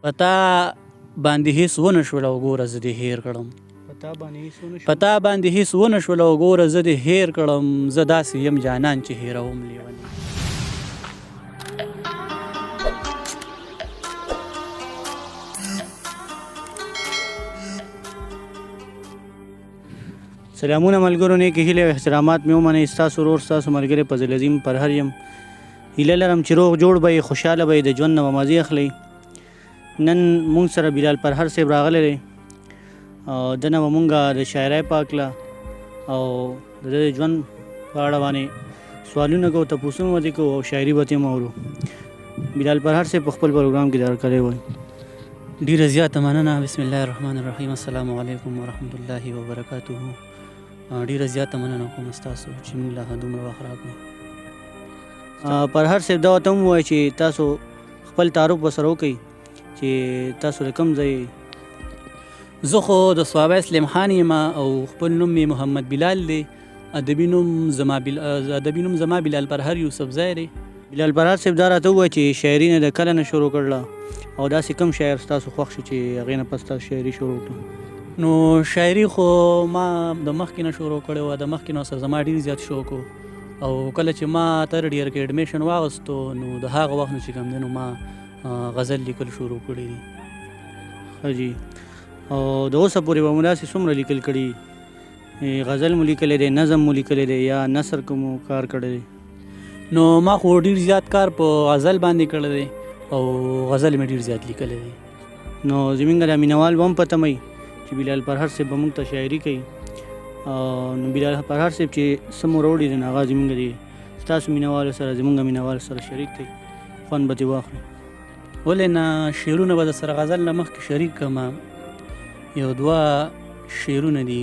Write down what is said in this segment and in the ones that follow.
پتا باندې هیڅ ونه شول او ګوره زه دې هیر کړم. پتا باندې هیڅ ونه شول او ګوره زه دې هیر کړم. زه داسې یم جانان چې هیروم لیونی. سلامونه ملګرو، نیکې هیلې او احترامات مې ومنئ. ستاسو ورور ستاسو ملګری فضل عظیم پرهر یم. هیله لرم چې روغ جوړ به یې، خوشحاله به یې، د ژوند نه به مزې اخلئ. نن مونږ سره بلال پرهر صاحب راغلی دی او ده نه به مونږ د شاعرۍ په هکله او د ده د ژوند په اړه باندې سوالونه کوو، تپوسونه به ترې کوو او شاعري به ترې هم اورو. بلال پرهر صاحب په خپل پروګرام کې درکړی وایي. ډېره زیاته مننه. بسم الله الرحمن الرحیم. السلام علیکم ورحمت الله وبرکاته. ډېره زیاته مننه کوم ستاسو چې موږ له دومره وخت راکړو. پرهر صاحب دا ورته هم ووایه چې تاسو خپل تعارف ورسره وکړئ چې تاسو د کوم ځای. زه خو د صوابه سلیم خان یم او خپل نوم مې محمد بلال دی. ادبي نوم زما بلال پرهر یوسفزی دی. بلال پرهر صاحب دا راته ووایه چې شاعري نه د کله نه شروع کړله او داسې کوم شاعر ستاسو خوښ شي چې هغې نه پس تاسو شاعري شروع کړه؟ نو شاعري خو ما د مخکې نه شروع کړې وه. د مخکې نه سره زما ډېر زیات شوق و او کله چې ما ترډ ایئر کې اډمیشن واغستو نو د هغه وخت نه چې کوم دی نو ما غزل لیکل شروع کړي دي. ښه جي. او د اوسه پورې به مو داسې څومره لیکل کړي؟ غزل مو لیکلی دی، نظم مو لیکلی دی یا نثر که مو کار کړی دی؟ نو ما خو ډېر زیات کار په غزل باندې کړی دی او غزل مې ډېر زیات لیکلی دی. نو زموږ د مینوال به هم پته مئ چې بلال پرهر صاحب به موږ ته شاعري کوي. نو بلال پرهر صاحب چې څه مو راوړي دی نو هغه زموږ د ستاسو مینوالو سره زموږ مینوالو سره شریک کړئ، خوند به ترې واخلئ. ولې نه شعرونه به در سره غزل نه مخکې شریک کړم. یو دوه شعرونه دي.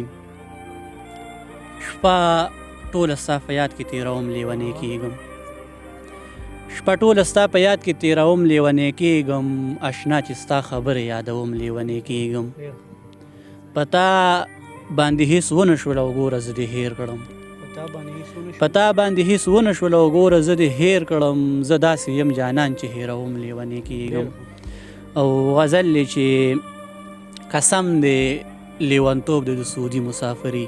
شپه ټوله ستا په یاد کې تېروم لیونی کېږم. شپه ټوله ستا په یاد کې تېروم لیونی کېږم. اشنا چې ستا خبرې یادوم لیونی کېږم. پتا باندې هیڅ ونه شول او ګوره زه دې هیر کړم. پتا باندې هیڅ ونه شول او ګوره زه دې هیر کړم. زه داسې یم جانان چې هیروم لیونی کېږم. او غزل دی چې قسم دی لیونتوب دی د سعودي مسافري.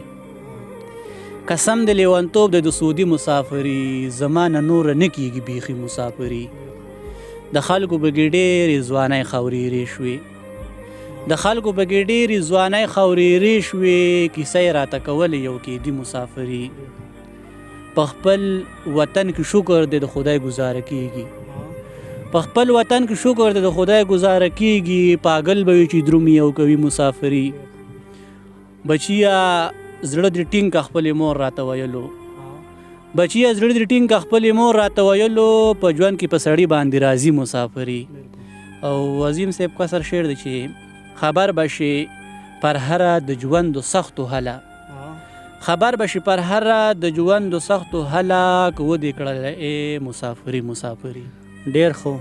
قسم دی لیونتوب دی د سعودي مسافري. زما نه نوره نه کېږي بیخي مسافري. د خلکو پکې ډېرې ځوانۍ خورېرې شوې. د خلکو پکې ډېرې ځوانۍ خورېرې شوې. کیسه یې راته کولې یو کېدي مسافري. په خپل وطن کې شکر دی د خدای ګزاره کېږي. په خپل وطن کې شکر دی د خدای ګزاره کېږي. پاگل به وي چې درومي او کوي مسافري. بچیه زړه دې ټینګ که خپلې مور راته ویلو. بچیه زړه دې ټینګ که خپلې مور راته ویلو. په ژوند کې په سړي باندې راځي مسافري. او عظیم صاحب قصر شعر دی چې خبر بشي پر هره د ژوندو سختو هله. خبر بشي پر هره د ژوندو سختو هله. که ودې کړله ای مسافري مسافري. ډېر ښه.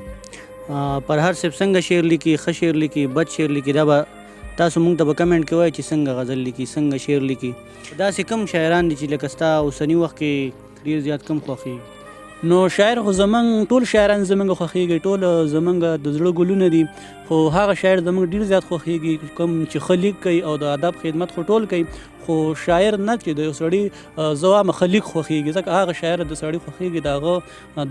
پرهر صاحب څنګه شعر لیکي؟ ښه شعر لیکي، بد شعر لیکي؟ دا به تاسو مونږ ته به کمنټ کې وایئ چې څنګه غزل لیکي، څنګه شعر لیکي. داسې کم شاعران دي چې لکه ستا اوسني وخت کې ډېر زیات کم خوښېږي؟ نو شاعر خو زمونږ ټول شاعران زمونږ خوښېږي، ټول زمونږ د زړه ګلونه دي. خو هغه شاعر زمونږ ډېر زیات خوښېږي کوم چې ښه لیک کوي او د ادب خدمت خو ټول کوي. خو شاعر نه چې د یو سړي زه وایم ښه لیک خوښېږي. ځکه هغه شاعر د سړي خوښېږي د هغه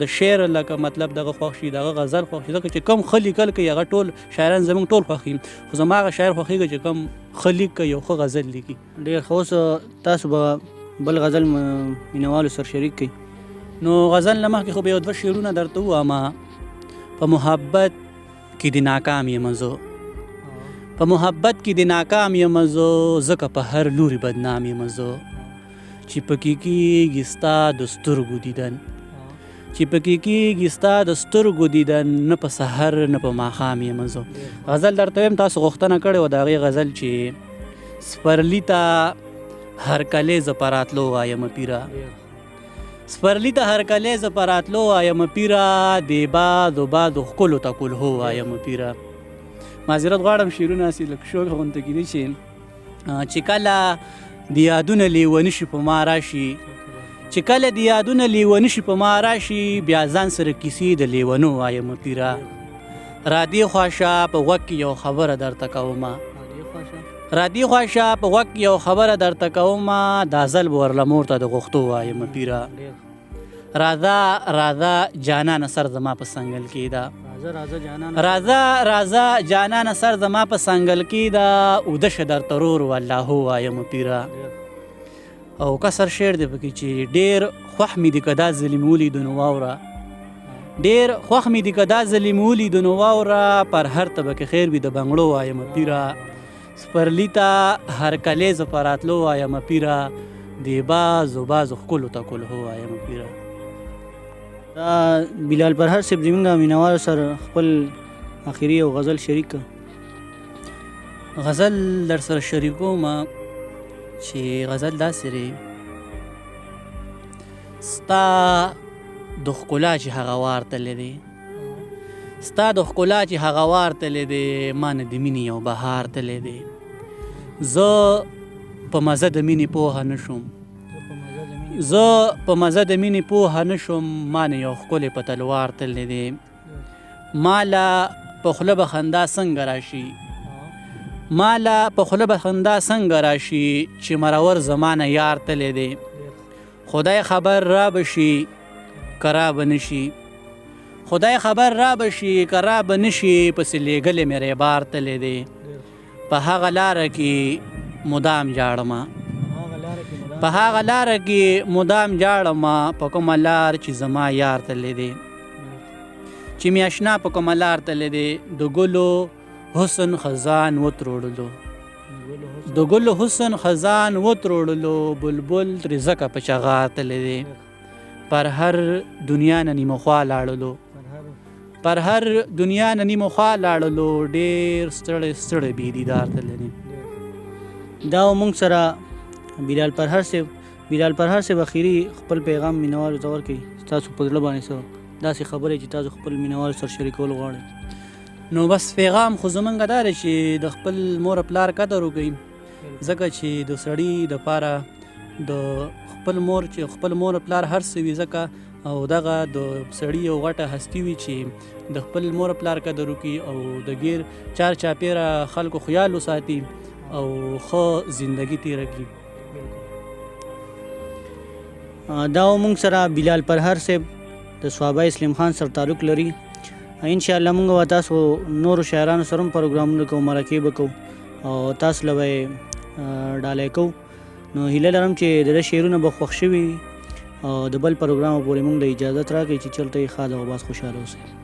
د شعر لکه مطلب دغه خوښ شي، دغه غزل خوښ شي. ځکه چې کوم ښه لیکل کوي هغه ټول شاعران زمونږ ټول خوښېږي. خو زما هغه شاعر خوښېږي چې کوم ښه لیک کوي او ښه غزل لیکي. ډېر ښه. اوس تاسو به بل غزل مینوالو سره شریک کړئ. نو غزل نه مخکې خو به یو دوه شعرونه درته ووایم. په محبت کې د ناکام یم زه. په محبت کې د ناکام یم زه. ځکه په هر لوري بدنام یم زه. چې پکې کېږي ستا د سترګو دیدن. چې پکې کېږي ستا د سترګو دیدن. نه په سحر نه په ماښام یم زه. غزل درته وایم تاسو غوښتنه کړې وه د هغې غزل چې سپرلي ته هرکلی زه په راتلو وایم پیره. سپرلي ته هرکلی زه په راتلو وایم پیره. د بادو بادو ښکلو ته کلهو وایم پیره. معذرت غواړم شعرونه هسې لږ شوق غونته کېدی چې کله د یادونه لیوني شي په ما راشي. چې کله د یادونه لیوني شي په ما راشي. بیا ځان سره کیسې د لیونو وایم پیره. را دې خوا شه په غوږ کې یو خبره درته کومه را دې خوا شه په غوږ کې یو خبره درته کومه دا ځل به ورله مور ته د غوښتو وایمه پیره راځه راځه جانانه سر زما په سنګل کې ده راځه راځه جانانه سر زما په سنګل کې ده اوده شه درته رور والله وایمه پیره او کسر شعر دی پکې چې ډېر خوښ مې دي که دا ظلم ولیدو نو واوره ډېر خوښ مې دي که دا ظلم ولیدو نو واوره پر هر طبه کې خیر وي د بنګړو وایمه پیره سپرلي ته هرکلی زه په راتلو وایمه پیره دې بازو بازو ښکلو ته کلهو وایمه پیره دا بلال پرهر صاحب زموږ مینوالو سره خپل اخري یو غزل شریک غزل در سره شریکوم چې غزل داسې دی ستا د ښکلا چې هغه وار تللی دی ستا د ښکلا چې هغه وار تللی دی ما نه د مینې یو بهار تللی دی زه په مزه د مینې پوهه نه شوم زه په مزه د مینې پوهه نه شوم ما نه یو ښکلی په تلوار تللی دی ما له په خوله به خندا څنګه راشي ما له په خوله به خندا څنګه راشي چې مرور زمانه یار تللی دی خدای خبر را بشي که را به نشي خدای خبر را بشي که را به نشي پسې لیږلی مې ریبار تللی دی په هغه لاره کې مدام جاړمه په هغه لاره کې مدام جاړمه په کومه لار چې زما یار تللی دی چې مې اشنا په کومه لار تللی دی د ګلو حسن خزان وتروړلو د ګلو حسن خزان وتروړلو بلبل ترې ځکه په چغار تللی دی پر هر دنیا نه نیمه خوا لاړلو پر هر دنیا نه نیمه خوا لاړلو ډېر ستړی ستړی بې دیدار تللی دی دا موږ سره بلال پرهر صاحب اخري خپل پیغام مینوالو ته ورکوي ستاسو په زړه باندې څه داسې خبرې چې تاسو خپل مینوالو سره شریکول غواړئ نو بس پیغام خو زمونږ دا دی چې د خپل مور پلار قدر وکړئ ځکه چې د سړي دپاره د خپل مور پلار هر څه وي ځکه او دغه د سړي یو غټه هستي وي چې د خپل مور پلار قدر وکړي او د ګیر چار چاپېره خلکو خیال وساتي او ښه زندگی تیره کړي دا موږ سره بلال پرهر صاحب د صحابه اسلام خان سره تعلق لري انشاءالله موږ به تاسو نورو شاعرانو سره هم پروګرامونه کوو مرکې به کوو او تاسو له به ډالۍ کوو نو هیله لرم چې د ده شعرونه به خوښ شوي او د بل پروګرام پورې موږ له اجازت راکړئ چې چلته یې ښه ده او باز خوشحاله اوسئ